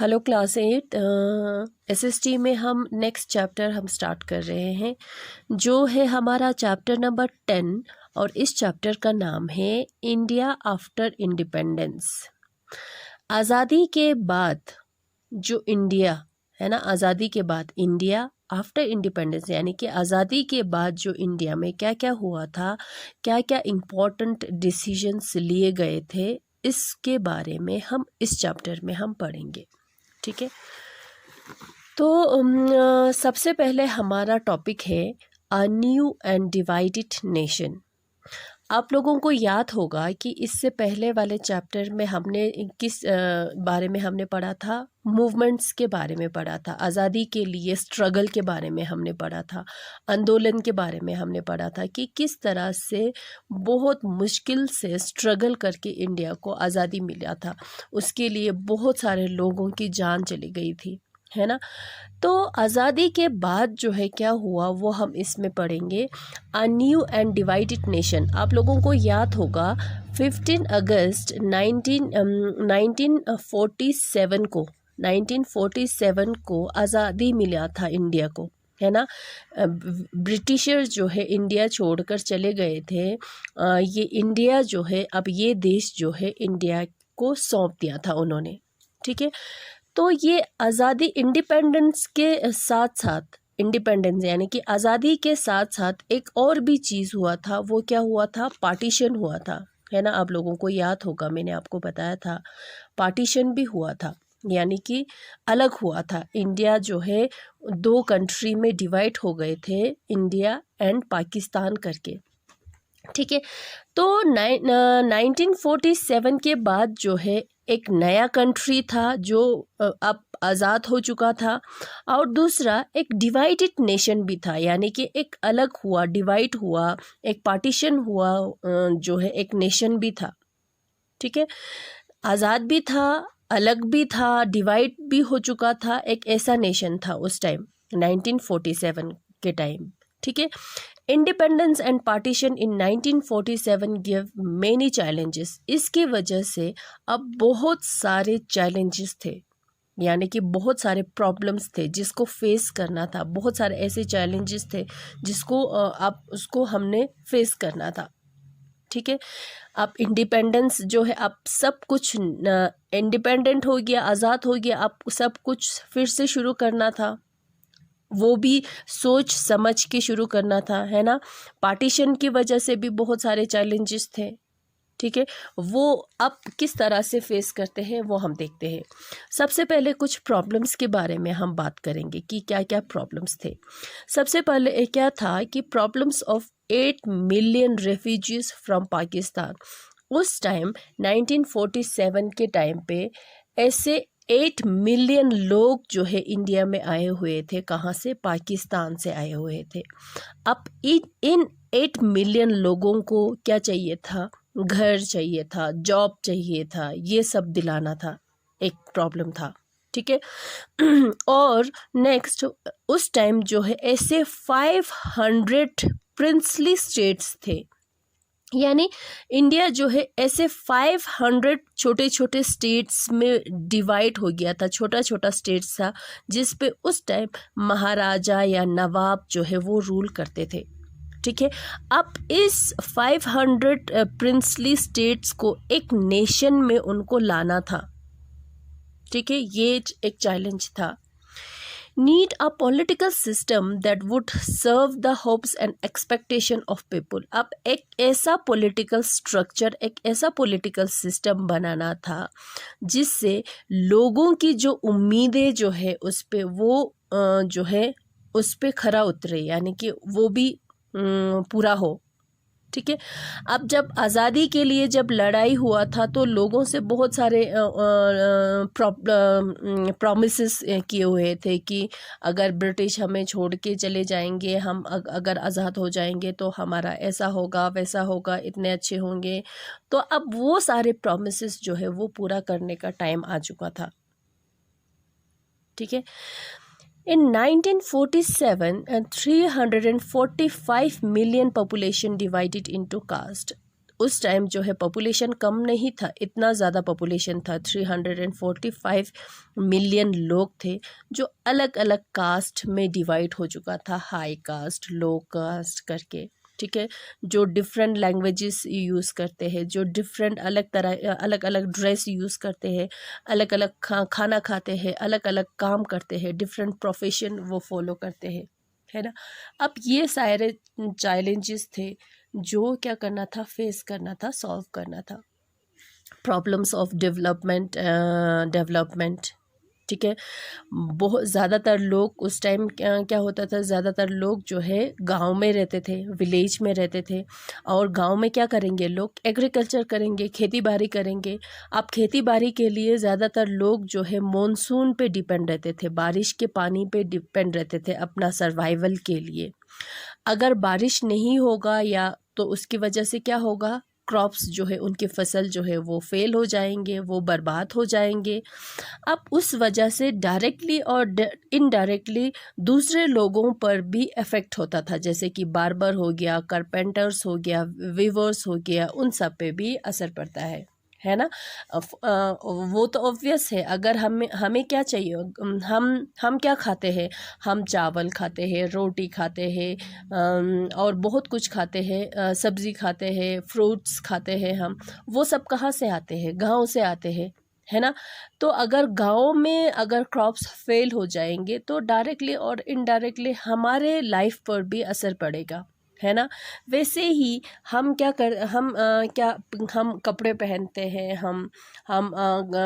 Hello class 8 SST में हम next chapter हम स्टार्ट कर रहे हैं जो है हमारा चैप्टर नंबर 10 और इस चैप्टर का नाम है इंडिया आफ्टर इंडिपेंडेंस। आज़ादी के बाद जो इंडिया है ना, आज़ादी के बाद इंडिया आफ्टर इंडिपेंडेंस यानी कि आज़ादी के बाद जो इंडिया में क्या क्या हुआ था, क्या क्या इम्पोर्टेंट डिसीजंस लिए गए थे, इसके बारे में हम इस चैप्टर में हम पढ़ेंगे। ठीक है, तो सबसे पहले हमारा टॉपिक है a new and divided nation. आप लोगों को याद होगा कि इससे पहले वाले चैप्टर में हमने किस बारे में हमने पढ़ा था, मूवमेंट्स के बारे में पढ़ा था, आज़ादी के लिए स्ट्रगल के बारे में हमने पढ़ा था, आंदोलन के बारे में हमने पढ़ा था कि किस तरह से बहुत मुश्किल से स्ट्रगल करके इंडिया को आज़ादी मिला था। उसके लिए बहुत सारे लोगों की जान चली गई थी, है ना। तो आज़ादी के बाद जो है क्या हुआ वो हम इसमें पढ़ेंगे। A new and divided nation, आप लोगों को याद होगा 15 अगस्त 1947 को आज़ादी मिला था इंडिया को, है ना। ब्रिटिशर जो है इंडिया छोड़कर चले गए थे। ये इंडिया जो है, अब ये देश जो है इंडिया को सौंप दिया था उन्होंने। ठीक है, तो ये आज़ादी इंडिपेंडेंस के साथ साथ, इंडिपेंडेंस यानी कि आज़ादी के साथ साथ एक और भी चीज़ हुआ था। वो क्या हुआ था? पार्टीशन हुआ था, है ना। आप लोगों को याद होगा मैंने आपको बताया था पार्टीशन भी हुआ था, यानी कि अलग हुआ था। इंडिया जो है दो कंट्री में डिवाइड हो गए थे, इंडिया एंड पाकिस्तान करके। ठीक है, तो 1947 के बाद जो है एक नया कंट्री था जो अब आज़ाद हो चुका था, और दूसरा एक डिवाइडेड नेशन भी था, यानी कि एक अलग हुआ, डिवाइड हुआ, एक पार्टीशन हुआ, जो है एक नेशन भी था। ठीक है, आज़ाद भी था, अलग भी था, डिवाइड भी हो चुका था, एक ऐसा नेशन था उस टाइम 1947 के टाइम। ठीक है, independence and partition in 1947 give many challenges. इसकी वजह से अब बहुत सारे चैलेंजेस थे, यानी कि बहुत सारे प्रॉब्लम्स थे जिसको फेस करना था। बहुत सारे ऐसे चैलेंजेस थे जिसको अब उसको हमने फेस करना था। ठीक है, अब इंडिपेंडेंस जो है, अब सब कुछ इंडिपेंडेंट हो गया, आज़ाद हो गया, अब सब कुछ फिर से शुरू करना था, वो भी सोच समझ के शुरू करना था, है ना। पार्टीशन की वजह से भी बहुत सारे चैलेंजेस थे। ठीक है, वो अब किस तरह से फेस करते हैं वो हम देखते हैं। सबसे पहले कुछ प्रॉब्लम्स के बारे में हम बात करेंगे कि क्या क्या प्रॉब्लम्स थे। सबसे पहले क्या था कि problems of 8 million refugees from Pakistan. उस टाइम 1947 के टाइम पे ऐसे 8 मिलियन लोग जो है इंडिया में आए हुए थे। कहाँ से? पाकिस्तान से आए हुए थे। अब इन 8 मिलियन लोगों को क्या चाहिए था? घर चाहिए था, जॉब चाहिए था, ये सब दिलाना था, एक प्रॉब्लम था। ठीक है, और नेक्स्ट उस टाइम जो है ऐसे 500 प्रिंसली स्टेट्स थे, यानी इंडिया जो है ऐसे 500 छोटे छोटे स्टेट्स में डिवाइड हो गया था, छोटा छोटा स्टेट्स था जिस पे उस टाइम महाराजा या नवाब जो है वो रूल करते थे। ठीक है, अब इस 500 प्रिंसली स्टेट्स को एक नेशन में उनको लाना था। ठीक है, ये एक चैलेंज था। Need a political system that would serve the hopes and expectation of people. अब एक ऐसा पॉलिटिकल स्ट्रक्चर, एक ऐसा पॉलिटिकल सिस्टम बनाना था जिससे लोगों की जो उम्मीदें जो है उस पे वो जो है उस पे खरा उतरे, यानी कि वो भी पूरा हो। ठीक है, अब जब आज़ादी के लिए जब लड़ाई हुआ था तो लोगों से बहुत सारे प्रॉमिसेस किए हुए थे कि अगर ब्रिटिश हमें छोड़ के चले जाएंगे, हम अगर आज़ाद हो जाएंगे तो हमारा ऐसा होगा, वैसा होगा, इतने अच्छे होंगे। तो अब वो सारे प्रॉमिसेस जो है वो पूरा करने का टाइम आ चुका था। ठीक है, in 1947 345 million population divided into caste। उस टाइम जो है पॉपुलेशन कम नहीं था, इतना ज़्यादा पॉपुलेशन था, 345 मिलियन लोग थे जो अलग अलग कास्ट में डिवाइड हो चुका था, हाई कास्ट, लो कास्ट करके, ठीक है। जो डिफरेंट लैंग्वेजेस यूज़ करते हैं, जो डिफरेंट अलग अलग ड्रेस यूज़ करते हैं, अलग अलग खाना खाते हैं, अलग अलग काम करते हैं, डिफरेंट प्रोफेशन वो फॉलो करते हैं, है ना। अब ये सारे चैलेंजेस थे जो क्या करना था, फेस करना था, सॉल्व करना था। प्रॉब्लम्स ऑफ डेवलपमेंट, ठीक है। बहुत ज़्यादातर लोग उस टाइम क्या होता था, ज़्यादातर लोग जो है गांव में रहते थे, विलेज में रहते थे। और गांव में क्या करेंगे लोग, एग्रीकल्चर करेंगे, खेती बाड़ी करेंगे। अब खेती बाड़ी के लिए ज़्यादातर लोग जो है मॉनसून पे डिपेंड रहते थे, बारिश के पानी पे डिपेंड रहते थे अपना सर्वाइवल के लिए। अगर बारिश नहीं होगा या तो उसकी वजह से क्या होगा, क्रॉप्स जो है उनकी फसल जो है वो फेल हो जाएंगे, वो बर्बाद हो जाएंगे। अब उस वजह से डायरेक्टली और इनडायरेक्टली दूसरे लोगों पर भी इफ़ेक्ट होता था, जैसे कि बार्बर हो गया, कारपेंटर्स हो गया, वीवर्स हो गया, उन सब पे भी असर पड़ता है ना। वो तो ऑब्वियस है। अगर हमें क्या चाहिए, हम क्या खाते हैं, हम चावल खाते हैं, रोटी खाते हैं, और बहुत कुछ खाते हैं, सब्ज़ी खाते हैं, फ्रूट्स खाते हैं। हम वो सब कहाँ से आते हैं, गांव से आते हैं, है ना। तो अगर गांव में अगर क्रॉप्स फेल हो जाएंगे तो डायरेक्टली और इनडायरेक्टली हमारे लाइफ पर भी असर पड़ेगा, है ना। वैसे ही हम कपड़े पहनते हैं, हम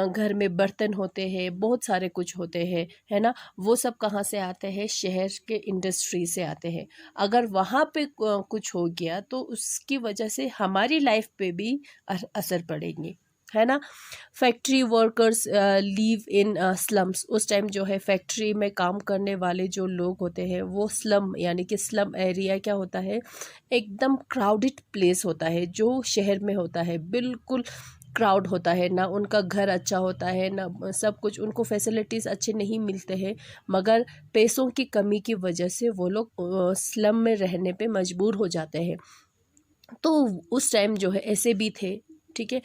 घर में बर्तन होते हैं, बहुत सारे कुछ होते हैं, है ना। वो सब कहाँ से आते हैं, शहर के इंडस्ट्री से आते हैं। अगर वहाँ पे कुछ हो गया तो उसकी वजह से हमारी लाइफ पे भी असर पड़ेंगे, है ना। फैक्ट्री वर्कर्स लीव इन स्लम्स। उस टाइम जो है फैक्ट्री में काम करने वाले जो लोग होते हैं वो स्लम, यानी कि स्लम एरिया क्या होता है, एकदम क्राउडेड प्लेस होता है जो शहर में होता है, बिल्कुल क्राउड होता है, ना उनका घर अच्छा होता है, ना सब कुछ, उनको फैसिलिटीज़ अच्छे नहीं मिलते हैं, मगर पैसों की कमी की वजह से वो लोग स्लम में रहने पे मजबूर हो जाते हैं। तो उस टाइम जो है ऐसे भी थे, ठीक है।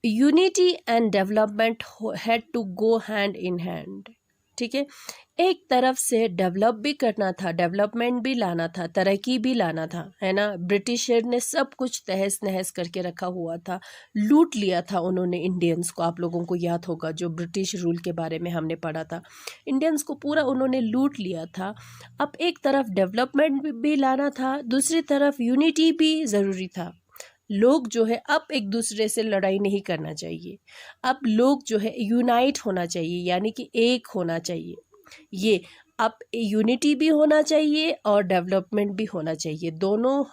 Unity and development had to go hand in hand, ठीक है। एक तरफ से डेवलप भी करना था, डेवलपमेंट भी लाना था, तरक्की भी लाना था, है ना। ब्रिटिशर ने सब कुछ तहस नहस करके रखा हुआ था, लूट लिया था उन्होंने इंडियंस को। आप लोगों को याद होगा जो ब्रिटिश रूल के बारे में हमने पढ़ा था, इंडियंस को पूरा उन्होंने लूट लिया था। अब एक तरफ डेवलपमेंट भी लाना था, दूसरी तरफ यूनिटी भी ज़रूरी था। लोग जो है अब एक दूसरे से लड़ाई नहीं करना चाहिए, अब लोग जो है यूनाइट होना चाहिए, यानी कि एक होना चाहिए। ये अब यूनिटी भी होना चाहिए और डेवलपमेंट भी होना चाहिए, दोनों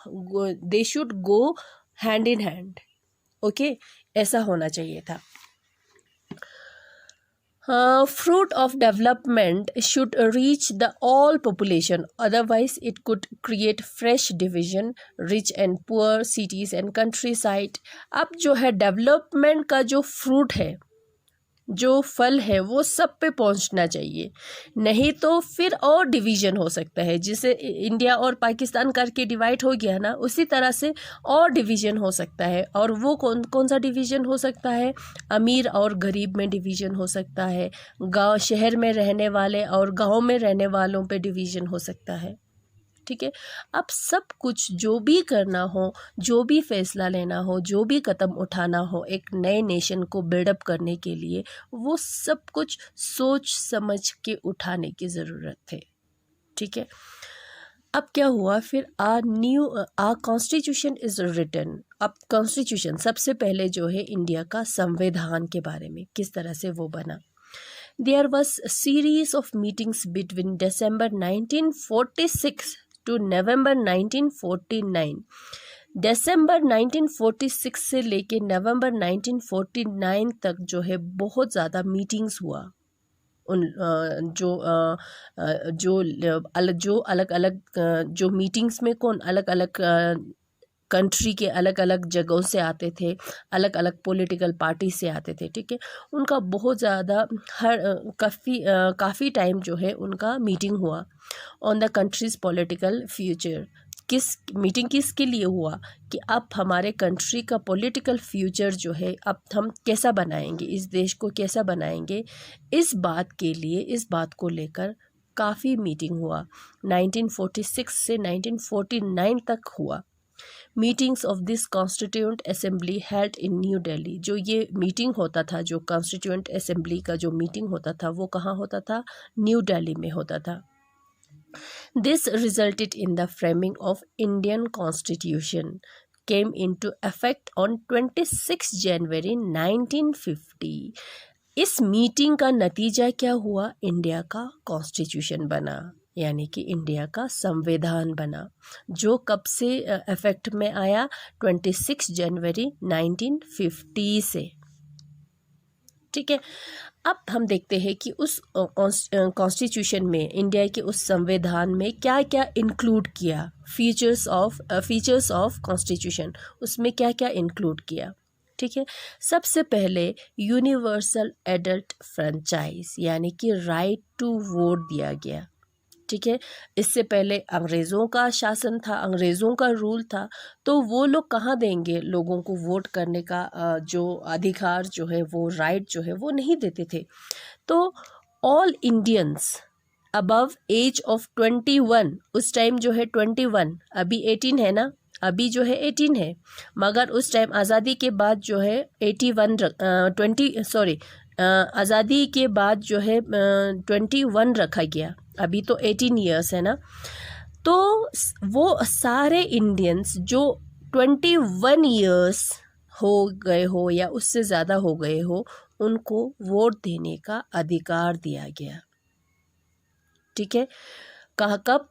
they should go hand in hand, okay, ऐसा होना चाहिए था। Fruit of development should reach the all population, otherwise it could create fresh division, rich and poor, cities and countryside. अब जो है डेवलपमेंट का जो फ्रूट है, जो फल है, वो सब पे पहुंचना चाहिए, नहीं तो फिर और डिवीज़न हो सकता है। जिसे इंडिया और पाकिस्तान करके डिवाइड हो गया ना, उसी तरह से और डिवीज़न हो सकता है। और वो कौन कौन सा डिवीज़न हो सकता है, अमीर और गरीब में डिवीज़न हो सकता है, गांव शहर में रहने वाले और गांव में रहने वालों पे डिवीज़न हो सकता है, ठीक है। अब सब कुछ जो भी करना हो, जो भी फैसला लेना हो, जो भी कदम उठाना हो एक नए नेशन को बिल्डअप करने के लिए, वो सब कुछ सोच समझ के उठाने की ज़रूरत है, ठीक है। अब क्या हुआ फिर, आ कॉन्स्टिट्यूशन इज़ रिटन। अब कॉन्स्टिट्यूशन सबसे पहले जो है इंडिया का संविधान के बारे में किस तरह से वो बना। There was a series of meetings between December 1946 to November 1949। दिसंबर 1946 से लेके नवंबर 1949 तक जो है बहुत ज़्यादा मीटिंग्स हुआ। उन जो अलग अलग जो मीटिंग्स में कौन अलग अलग कंट्री के अलग अलग जगहों से आते थे, अलग अलग पॉलिटिकल पार्टी से आते थे, ठीक है। उनका बहुत ज़्यादा काफ़ी टाइम जो है उनका मीटिंग हुआ on the countries political future, किसके लिए हुआ कि अब हमारे कंट्री का पॉलिटिकल फ्यूचर जो है अब हम कैसा बनाएंगे, इस देश को कैसा बनाएंगे, इस बात को लेकर काफ़ी मीटिंग हुआ। 1946 से 1949 तक हुआ। Meetings of this constituent assembly held in new Delhi. जो ये मीटिंग होता था, जो कॉन्स्टिट्यूएंट असेंबली का जो मीटिंग होता था, वो कहाँ होता था? न्यू दिल्ली में होता था। This resulted in the framing of Indian Constitution came into effect on 26 जनवरी 1950। इस मीटिंग का नतीजा क्या हुआ? इंडिया का कॉन्स्टिट्यूशन बना, यानी कि इंडिया का संविधान बना, जो कब से इफेक्ट में आया? 26 जनवरी 1950 से। ठीक है, अब हम देखते हैं कि उस कॉन्स्टिट्यूशन में, इंडिया के उस संविधान में क्या क्या इंक्लूड किया, फीचर्स ऑफ कॉन्स्टिट्यूशन, उसमें क्या क्या इंक्लूड किया। ठीक है, सबसे पहले यूनिवर्सल एडल्ट फ्रेंचाइज यानी कि राइट टू वोट दिया गया। ठीक है, इससे पहले अंग्रेज़ों का शासन था, अंग्रेज़ों का रूल था, तो वो लोग कहाँ देंगे लोगों को वोट करने का जो अधिकार जो है, वो राइट जो है वो नहीं देते थे। तो all Indians above age of 21, उस टाइम जो है 21, अभी 18 है ना, अभी जो है 18 है, मगर उस टाइम आज़ादी के बाद जो है आज़ादी के बाद जो है 21 रखा गया, अभी तो 18 ईयर्स है ना। तो वो सारे इंडियंस जो 21 ईयर्स हो गए हो या उससे ज़्यादा हो गए हो, उनको वोट देने का अधिकार दिया गया। ठीक है, कब?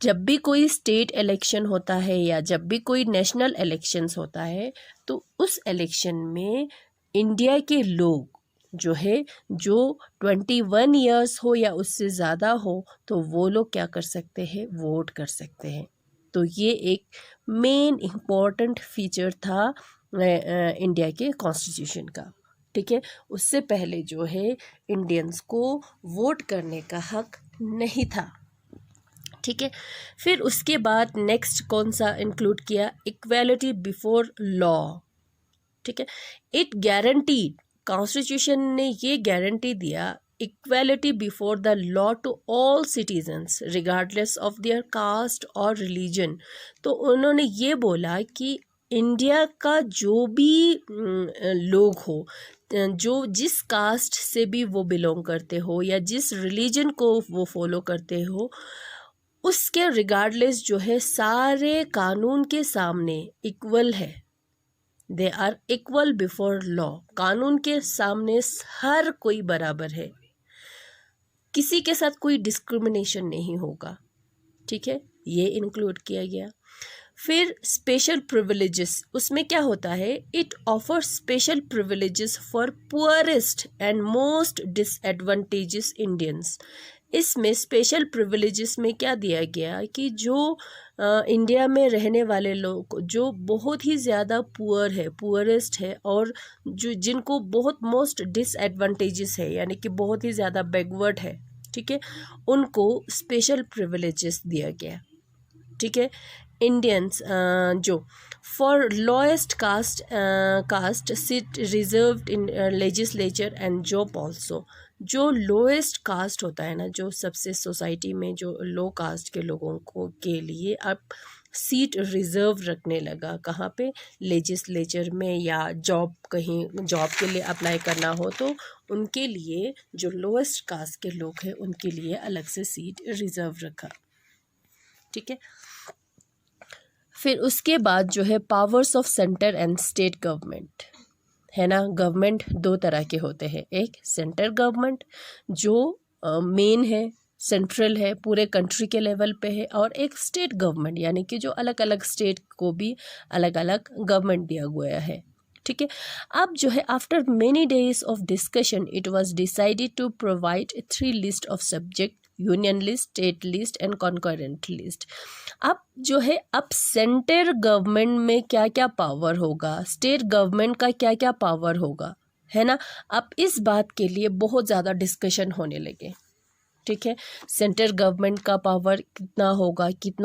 जब भी कोई स्टेट इलेक्शन होता है या जब भी कोई नेशनल इलेक्शंस होता है, तो उस इलेक्शन में इंडिया के लोग जो है, जो 21 ईयर्स हो या उससे ज़्यादा हो, तो वो लोग क्या कर सकते हैं? वोट कर सकते हैं। तो ये एक मेन इम्पॉर्टेंट फीचर था इंडिया के कॉन्स्टिट्यूशन का। ठीक है, उससे पहले जो है इंडियंस को वोट करने का हक नहीं था। ठीक है, फिर उसके बाद नेक्स्ट कौन सा इंक्लूड किया? Equality before law. ठीक है, इट गारंटीड, कॉन्स्टिट्यूशन ने ये गारंटी दिया equality before the law to all citizens regardless of their caste और रिलीजन। तो उन्होंने ये बोला कि इंडिया का जो भी लोग हो, जो जिस कास्ट से भी वो बिलोंग करते हो या जिस रिलीजन को वो फॉलो करते हो, उसके रिगार्डलेस जो है सारे कानून के सामने इक्वल है। They are equal before law, कानून के सामने हर कोई बराबर है, किसी के साथ कोई डिस्क्रिमिनेशन नहीं होगा। ठीक है, ये इंक्लूड किया गया। फिर स्पेशल प्रिविलेजेस, उसमें क्या होता है? It offer special privileges for poorest and most disadvantages Indians. इसमें स्पेशल प्रिविलेजेस में क्या दिया गया कि जो इंडिया में रहने वाले लोग जो बहुत ही ज़्यादा पुअर है, पुअरेस्ट है, और जो जिनको बहुत मोस्ट डिसएडवांटेजेस है, यानी कि बहुत ही ज़्यादा बैकवर्ड है, ठीक है, उनको स्पेशल प्रिविलेजेस दिया गया। ठीक है, इंडियंस जो for lowest caste seat reserved in legislature and job also. जो लोएस्ट कास्ट होता है ना, जो सबसे सोसाइटी में जो लो कास्ट के लोगों को के लिए अब सीट रिजर्व रखने लगा। कहाँ पे? लेजिस्लेचर में, या जॉब, कहीं जॉब के लिए अप्लाई करना हो तो उनके लिए जो लोएस्ट कास्ट के लोग हैं उनके लिए अलग से सीट रिजर्व रखा। ठीक है, फिर उसके बाद जो है powers of centre and state government है ना। गवर्नमेंट दो तरह के होते हैं, एक सेंटर गवर्नमेंट जो मेन है, सेंट्रल है, पूरे कंट्री के लेवल पे है, और एक स्टेट गवर्नमेंट यानी कि जो अलग अलग स्टेट को भी अलग अलग गवर्नमेंट दिया गया है। ठीक है, अब जो है after many days of discussion it was decided to provide 3 list of subject, union list, state list and concurrent list. अब जो है, अब सेंटर गवर्नमेंट में क्या क्या पावर होगा, स्टेट गवर्नमेंट का क्या क्या पावर होगा, है ना। अब इस बात के लिए बहुत ज़्यादा डिस्कशन होने लगे। ठीक है। सेंट्रल गवर्नमेंट का पावर कितना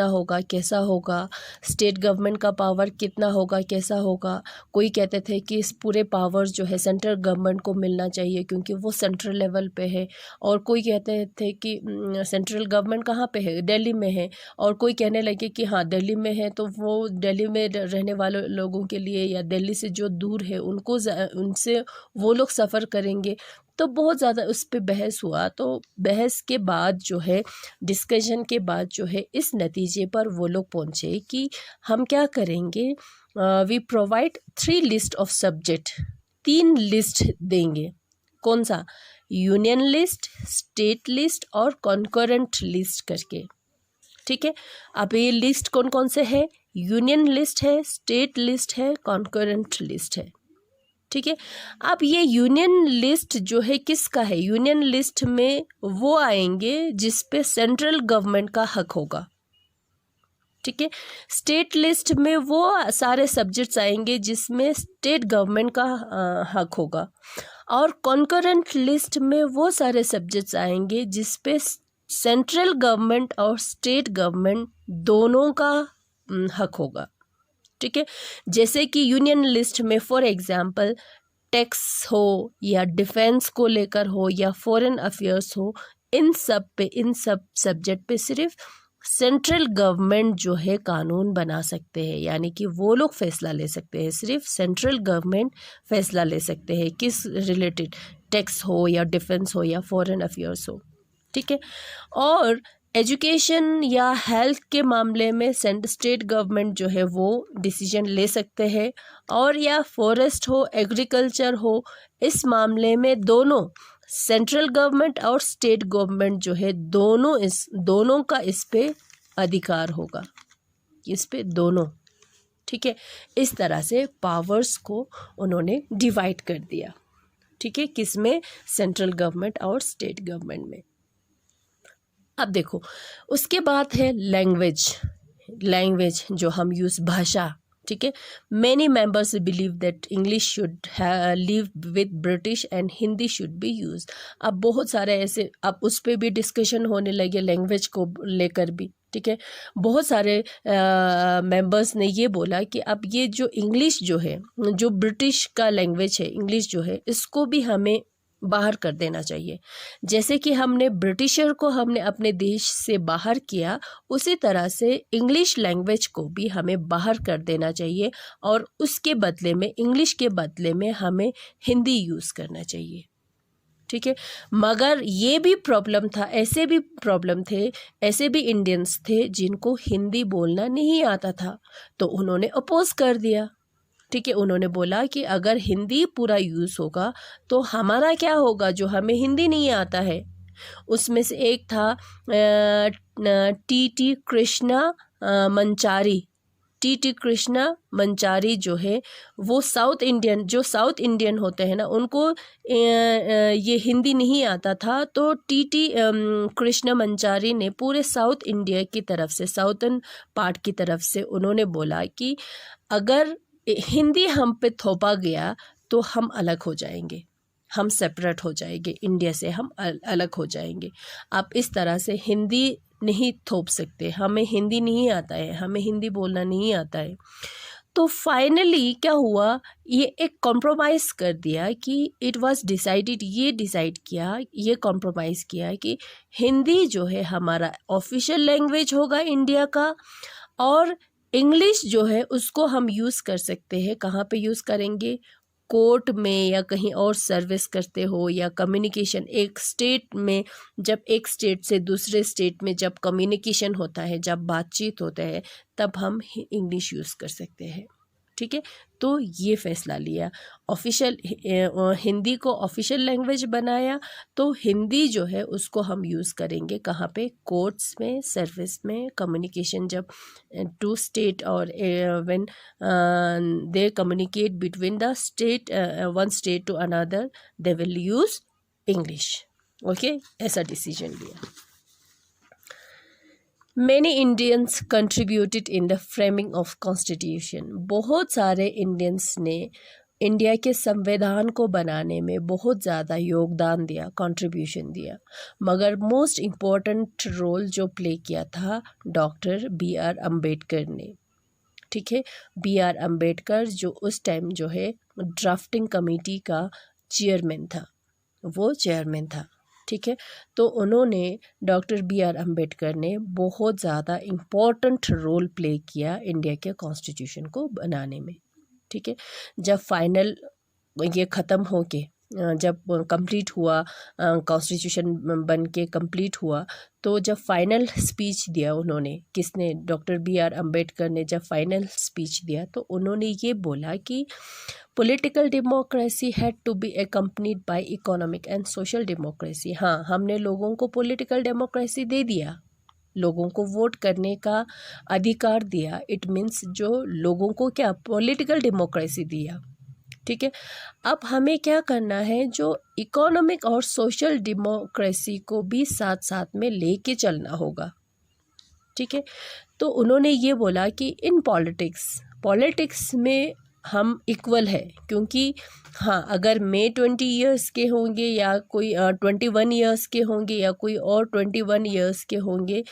होगा कैसा होगा, स्टेट गवर्नमेंट का पावर कितना होगा कैसा होगा। कोई कहते थे कि इस पूरे पावर्स जो है सेंट्रल गवर्नमेंट को मिलना चाहिए क्योंकि वो सेंट्रल लेवल पे है, और कोई कहते थे कि सेंट्रल गवर्नमेंट कहाँ पे है, दिल्ली में है, और कोई कहने लगे कि हाँ दिल्ली में है तो वो दिल्ली में रहने वाले लोगों के लिए या दिल्ली से जो दूर है उनसे वो लोग सफ़र करेंगे। तो बहुत ज़्यादा उस पर बहस हुआ। तो बहस के बाद जो है, डिस्कशन के बाद जो है, इस नतीजे पर वो लोग पहुँचे कि हम क्या करेंगे, we provide 3 list of subject, 3 list देंगे। कौन सा, यूनियन लिस्ट, स्टेट लिस्ट और कॉन्करेंट लिस्ट करके, ठीक है। अब ये लिस्ट कौन कौन से है, यूनियन लिस्ट है, स्टेट लिस्ट है, कॉन्करेंट लिस्ट है, ठीक है। अब ये यूनियन लिस्ट जो है किसका है, यूनियन लिस्ट में वो आएंगे जिस पे सेंट्रल गवर्नमेंट का हक होगा, ठीक है। स्टेट लिस्ट में वो सारे सब्जेक्ट्स आएंगे जिसमें स्टेट गवर्नमेंट का हक होगा, और कॉन्करेंट लिस्ट में वो सारे सब्जेक्ट्स आएंगे जिस पे सेंट्रल गवर्नमेंट और स्टेट गवर्नमेंट दोनों का हक होगा, ठीक है। जैसे कि यूनियन लिस्ट में फॉर एग्जांपल टैक्स हो या डिफेंस को लेकर हो या फॉरेन अफेयर्स हो, इन सब सब्जेक्ट पे सिर्फ सेंट्रल गवर्नमेंट जो है कानून बना सकते हैं, यानी कि वो लोग फैसला ले सकते हैं, सिर्फ सेंट्रल गवर्नमेंट फैसला ले सकते हैं किस रिलेटेड, टैक्स हो या डिफेंस हो या फॉरेन अफेयर्स हो, ठीक है। और एजुकेशन या हेल्थ के मामले में स्टेट गवर्नमेंट जो है वो डिसीजन ले सकते हैं, और या फॉरेस्ट हो, एग्रीकल्चर हो, इस मामले में दोनों सेंट्रल गवर्नमेंट और स्टेट गवर्नमेंट जो है दोनों का इस पे अधिकार होगा, इस पे दोनों, ठीक है। इस तरह से पावर्स को उन्होंने डिवाइड कर दिया, ठीक है, किसमें, सेंट्रल गवर्नमेंट और स्टेट गवर्नमेंट में। अब देखो, उसके बाद है लैंग्वेज जो हम यूज़, भाषा, ठीक है। Many members believe that English should live with British and Hindi should be use. अब बहुत सारे ऐसे, अब उस पर भी डिस्कशन होने लगे लैंग्वेज को लेकर भी, ठीक है। बहुत सारे मेंबर्स ने ये बोला कि अब ये जो इंग्लिश जो है, जो ब्रिटिश का लैंग्वेज है, इंग्लिश जो है, इसको भी हमें बाहर कर देना चाहिए। जैसे कि हमने ब्रिटिशर को हमने अपने देश से बाहर किया, उसी तरह से इंग्लिश लैंग्वेज को भी हमें बाहर कर देना चाहिए, और उसके बदले में, इंग्लिश के बदले में हमें हिंदी यूज़ करना चाहिए, ठीक है। मगर ये भी प्रॉब्लम था, ऐसे भी प्रॉब्लम थे, ऐसे भी इंडियंस थे जिनको हिंदी बोलना नहीं आता था, तो उन्होंने अपोज कर दिया, ठीक है। उन्होंने बोला कि अगर हिंदी पूरा यूज़ होगा तो हमारा क्या होगा, जो हमें हिंदी नहीं आता है। उसमें से एक था टी कृष्णा मंचारी जो है, वो साउथ इंडियन होते हैं ना, उनको ये हिंदी नहीं आता था। तो कृष्ण मंचारी ने पूरे साउथ इंडिया की तरफ से, साउथर्न पार्ट की तरफ से उन्होंने बोला कि अगर हिंदी हम पे थोपा गया तो हम अलग हो जाएंगे, हम सेपरेट हो जाएंगे, इंडिया से हम अलग हो जाएंगे। आप इस तरह से हिंदी नहीं थोप सकते, हमें हिंदी नहीं आता है, हमें हिंदी बोलना नहीं आता है। तो फाइनली क्या हुआ, ये एक कॉम्प्रोमाइज़ कर दिया कि इट वाज डिसाइडेड, ये डिसाइड किया, ये कॉम्प्रोमाइज़ किया कि हिंदी जो है हमारा ऑफिशियल लैंग्वेज होगा इंडिया का, और इंग्लिश जो है उसको हम यूज़ कर सकते हैं। कहाँ पे यूज़ करेंगे, कोर्ट में या कहीं और सर्विस करते हो, या कम्युनिकेशन, एक स्टेट में, जब एक स्टेट से दूसरे स्टेट में जब कम्युनिकेशन होता है, जब बातचीत होता है, तब हम इंग्लिश यूज़ कर सकते हैं, ठीक है। तो ये फैसला लिया, ऑफिशियल हिंदी को ऑफिशियल लैंग्वेज बनाया, तो हिंदी जो है उसको हम यूज़ करेंगे कहाँ पे, कोर्ट्स में, सर्विस में, कम्युनिकेशन जब टू स्टेट और when they communicate between the state, one state to another, they will use English, okay. ऐसा डिसीजन लिया। Many Indians contributed in the framing of constitution. बहुत सारे इंडियंस ने इंडिया के संविधान को बनाने में बहुत ज़्यादा योगदान दिया, कंट्रीब्यूशन दिया, मगर मोस्ट इम्पोर्टेंट रोल जो प्ले किया था डॉक्टर बी आर अम्बेडकर ने। ठीक है, बी आर अम्बेडकर जो उस टाइम जो है ड्राफ्टिंग कमेटी का चेयरमैन था, वो चेयरमैन था। ठीक है, तो उन्होंने डॉक्टर बी आर अम्बेडकर ने बहुत ज़्यादा इम्पोर्टेंट रोल प्ले किया इंडिया के कॉन्स्टिट्यूशन को बनाने में। ठीक है, जब फाइनल ये ख़त्म हो के जब कंप्लीट हुआ, कॉन्स्टिट्यूशन बन के कंप्लीट हुआ, तो जब फाइनल स्पीच दिया उन्होंने, किसने, डॉक्टर बी आर अम्बेडकर ने जब फाइनल स्पीच दिया तो उन्होंने ये बोला कि political democracy had to be accompanied by economic and social democracy. हाँ, हमने लोगों को पॉलिटिकल डेमोक्रेसी दे दिया, लोगों को वोट करने का अधिकार दिया, इट मीन्स जो लोगों को क्या पॉलिटिकल डेमोक्रेसी दिया। ठीक है, अब हमें क्या करना है, जो इकोनॉमिक और सोशल डेमोक्रेसी को भी साथ साथ में लेके चलना होगा। ठीक है, तो उन्होंने ये बोला कि इन पॉलिटिक्स में हम इक्वल है, क्योंकि हाँ, अगर मैं 20 इयर्स के होंगे या कोई 21 इयर्स के होंगे या कोई और 21 इयर्स के होंगे,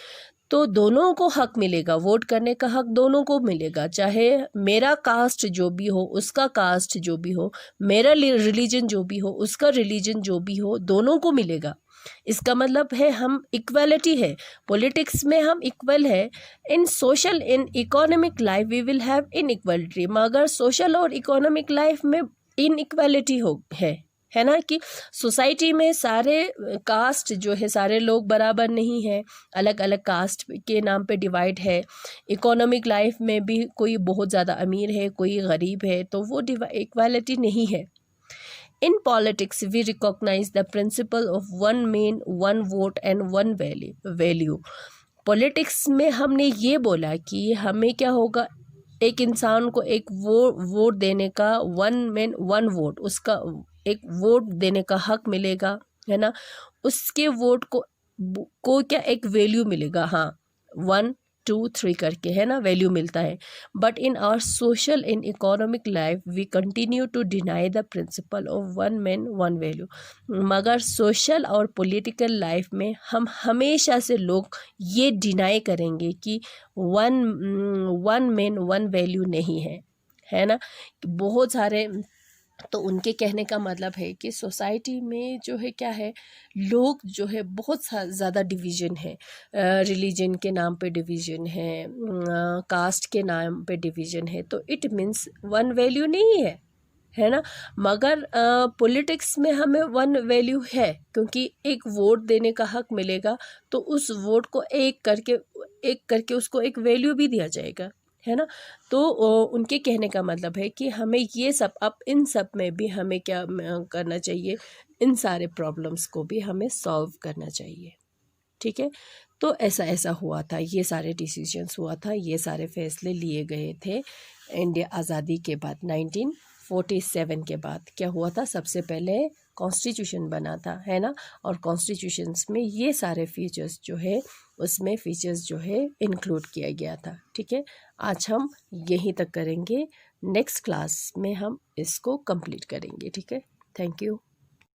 तो दोनों को हक मिलेगा, वोट करने का हक दोनों को मिलेगा, चाहे मेरा कास्ट जो भी हो, उसका कास्ट जो भी हो, मेरा रिलीजन जो भी हो, उसका रिलीजन जो भी हो, दोनों को मिलेगा। इसका मतलब है हम इक्वालिटी है, पॉलिटिक्स में हम इक्वल है। In social in economic life we will have inequality, मगर सोशल और इकोनॉमिक लाइफ में इनइक्वालिटी है ना, कि सोसाइटी में सारे कास्ट जो है, सारे लोग बराबर नहीं है, अलग अलग कास्ट के नाम पे डिवाइड है। इकोनॉमिक लाइफ में भी कोई बहुत ज़्यादा अमीर है, कोई गरीब है, तो वो इक्वालिटी नहीं है। In politics we recognise the principle of one man one vote and one value. Politics में हमने ये बोला कि हमें क्या होगा, एक इंसान को एक वोट देने का, वन मैन वन वोट, उसका एक वोट देने का हक मिलेगा, है ना, उसके वोट को क्या एक वैल्यू मिलेगा, हाँ 1 2 3 करके, है ना, वैल्यू मिलता है। But in our social in economic life we continue to deny the principle of one man one value. मगर सोशल और पॉलिटिकल लाइफ में हम हमेशा से लोग ये डिनाई करेंगे कि वन मैन वन वैल्यू नहीं है ना। बहुत सारे, तो उनके कहने का मतलब है कि सोसाइटी में जो है क्या है, लोग जो है बहुत ज़्यादा डिवीज़न है, रिलीजन के नाम पे डिवीज़न है, कास्ट के नाम पे डिवीज़न है, तो इट मीन्स वन वैल्यू नहीं है ना। मगर पॉलिटिक्स में हमें वन वैल्यू है, क्योंकि एक वोट देने का हक मिलेगा, तो उस वोट को एक करके उसको एक वैल्यू भी दिया जाएगा, है ना। तो उनके कहने का मतलब है कि हमें ये सब, अब इन सब में भी हमें क्या करना चाहिए, इन सारे प्रॉब्लम्स को भी हमें सॉल्व करना चाहिए। ठीक है, तो ऐसा हुआ था, ये सारे डिसीजंस हुआ था, ये सारे फैसले लिए गए थे इंडिया आज़ादी के बाद। 1947 के बाद क्या हुआ था, सबसे पहले कॉन्स्टिट्यूशन बना था, है ना, और कॉन्स्टिट्यूशंस में ये सारे फीचर्स जो है, उसमें फीचर्स जो है इंक्लूड किया गया था। ठीक है, आज हम यहीं तक करेंगे, नेक्स्ट क्लास में हम इसको कंप्लीट करेंगे। ठीक है, थैंक यू।